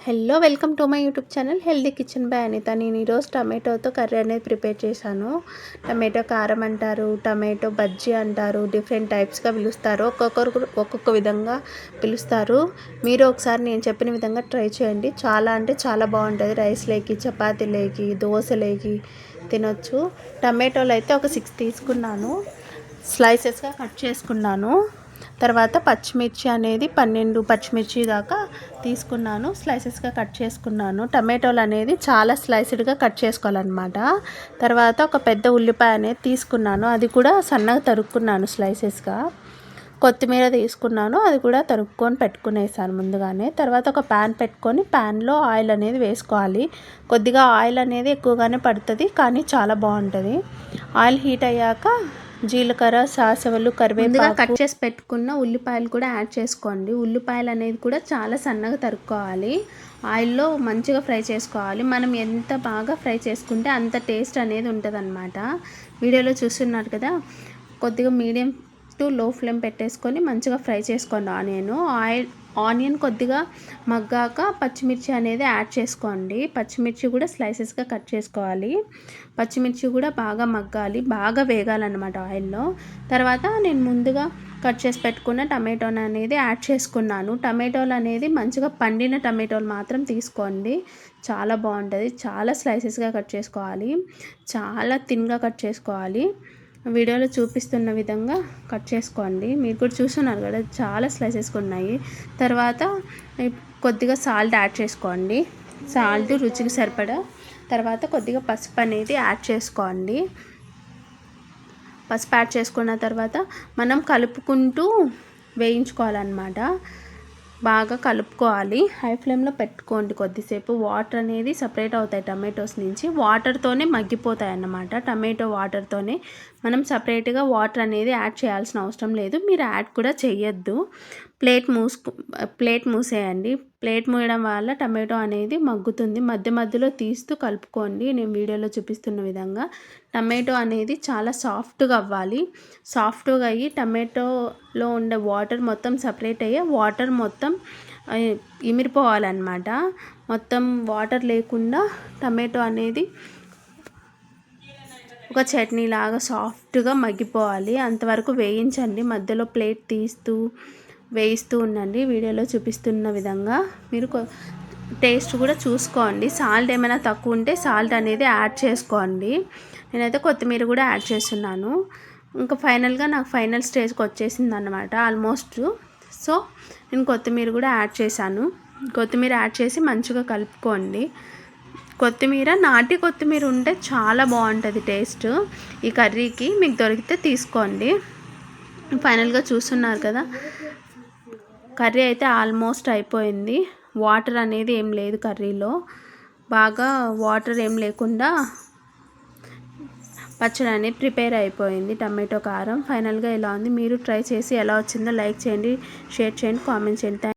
Hello welcome to my YouTube channel healthy kitchen by Anitha. నేను ఈరోజు టమాటోతో కర్రీ అనేది ప్రిపేర్ చేశాను. టమాటో కారం అంటారు, టమాటో బజ్జీ అంటారు, డిఫరెంట్ టైప్స్గా పిలుస్తారు. ఒక్కొక్కరు ఒక్కొక్క విధంగా పిలుస్తారు. మీరు ఒకసారి నేను చెప్పిన విధంగా ట్రై చేయండి. చాలా అంటే చాలా బాగుంటుంది. రైస్లోకి, చపాతీలోకి, దోశలోకి తినొచ్చు. టమాటోలు అయితే ఒక 6 తీసుకున్నాను, స్లైసెస్గా కట్ చేసుకున్నాను. తర్వాత పచ్చిమిర్చి అనేది 12 పచ్చిమిర్చి దాకా తీసుకున్నాను, స్లైసెస్గా కట్ చేసుకున్నాను. టమాటోలు అనేది చాలా స్లైస్డ్గా కట్ చేసుకోవాలన్నమాట. తర్వాత ఒక పెద్ద ఉల్లిపాయ అనేది తీసుకున్నాను, అది కూడా సన్నగా తరుక్కున్నాను స్లైసెస్గా. కొత్తిమీర తీసుకున్నాను, అది కూడా తరుక్కొని పెట్టుకునేసాను ముందుగానే. తర్వాత ఒక ప్యాన్ పెట్టుకొని ప్యాన్లో ఆయిల్ అనేది వేసుకోవాలి. కొద్దిగా ఆయిల్ అనేది ఎక్కువగానే పడుతుంది, కానీ చాలా బాగుంటుంది. ఆయిల్ హీట్ అయ్యాక జీలకర్ర, సాసవలు, కరివేపాకు, కట్ చేసి పెట్టుకున్న ఉల్లిపాయలు కూడా యాడ్ చేసుకోండి. ఉల్లిపాయలు అనేది కూడా చాలా సన్నగా తరుక్కోవాలి. ఆయిల్లో మంచిగా ఫ్రై చేసుకోవాలి. మనం ఎంత బాగా ఫ్రై చేసుకుంటే అంత టేస్ట్ అనేది ఉంటుందన్నమాట. వీడియోలో చూస్తున్నారు కదా, కొద్దిగా మీడియం టు లో ఫ్లేమ్ పెట్టేసుకొని మంచిగా ఫ్రై చేసుకోండి. ఆనియన్ కొద్దిగా మగ్గాక పచ్చిమిర్చి అనేది యాడ్ చేసుకోండి. పచ్చిమిర్చి కూడా స్లైసెస్గా కట్ చేసుకోవాలి. పచ్చిమిర్చి కూడా బాగా మగ్గాలి, బాగా వేగాలన్నమాట ఆయిల్లో. తర్వాత నేను ముందుగా కట్ చేసి పెట్టుకున్న టమాటోని అనేది యాడ్ చేసుకున్నాను. టమాటోలు అనేది మంచిగా పండిన టమాటోలు మాత్రం తీసుకోండి, చాలా బాగుంటుంది. చాలా స్లైసెస్గా కట్ చేసుకోవాలి, చాలా థిన్గా కట్ చేసుకోవాలి. వీడియోలో చూపిస్తున్న విధంగా కట్ చేసుకోండి. మీరు కూడా చూస్తున్నారు కదా, చాలా స్లైసెస్గా ఉన్నాయి. తర్వాత కొద్దిగా సాల్ట్ యాడ్ చేసుకోండి, సాల్ట్ రుచికి సరిపడా. తర్వాత కొద్దిగా పసుపు అనేది యాడ్ చేసుకోండి. పసుపు యాడ్ చేసుకున్న తర్వాత మనం కలుపుకుంటూ వేయించుకోవాలన్నమాట. బాగా కలుపుకోవాలి. హై ఫ్లేమ్లో పెట్టుకోండి కొద్దిసేపు. వాటర్ అనేది సపరేట్ అవుతాయి టమాటోస్ నుంచి, వాటర్తోనే మగ్గిపోతాయి అన్నమాట. టమాటో వాటర్తోనే, మనం సపరేట్గా వాటర్ అనేది యాడ్ చేయాల్సిన అవసరం లేదు. మీరు యాడ్ కూడా చేయొద్దు. ప్లేట్ మూసేయండి. ప్లేట్ మూయడం వల్ల టమాటో అనేది మగ్గుతుంది. మధ్య మధ్యలో తీస్తూ కలుపుకోండి. నేను వీడియోలో చూపిస్తున్న విధంగా టమాటో అనేది చాలా సాఫ్ట్గా అవ్వాలి. సాఫ్ట్గా అయ్యి టమాటోలో ఉండే వాటర్ మొత్తం సపరేట్ అయ్యి వాటర్ మొత్తం ఇమిరిపోవాలన్నమాట. మొత్తం వాటర్ లేకుండా టమాటో అనేది ఒక చట్నీ లాగా సాఫ్ట్గా మగ్గిపోవాలి. అంతవరకు వేయించండి. మధ్యలో ప్లేట్ తీస్తూ వేయిస్తూ ఉండండి. వీడియోలో చూపిస్తున్న విధంగా మీరు టేస్ట్ కూడా చూసుకోండి. సాల్ట్ ఏమైనా తక్కువ ఉంటే సాల్ట్ అనేది యాడ్ చేసుకోండి. నేనైతే కొత్తిమీర కూడా యాడ్ చేస్తున్నాను. ఇంకా ఫైనల్గా నాకు ఫైనల్ స్టేజ్కి వచ్చేసింది అన్నమాట ఆల్మోస్ట్. సో నేను కొత్తిమీర కూడా యాడ్ చేశాను. కొత్తిమీర యాడ్ చేసి మంచిగా కలుపుకోండి. నాటి కొత్తిమీర ఉంటే చాలా బాగుంటుంది టేస్ట్ ఈ కర్రీకి. మీకు దొరికితే తీసుకోండి. ఫైనల్గా చూస్తున్నారు కదా, కర్రీ అయితే ఆల్మోస్ట్ అయిపోయింది. వాటర్ అనేది ఏం లేదు కర్రీలో, బాగా వాటర్ ఏం లేకుండా పచ్చడి అనేది ప్రిపేర్ అయిపోయింది. టమాటో కారం ఫైనల్గా ఇలా ఉంది. మీరు ట్రై చేసి ఎలా వచ్చిందో లైక్ చేయండి, షేర్ చేయండి, కామెంట్ చేయండి.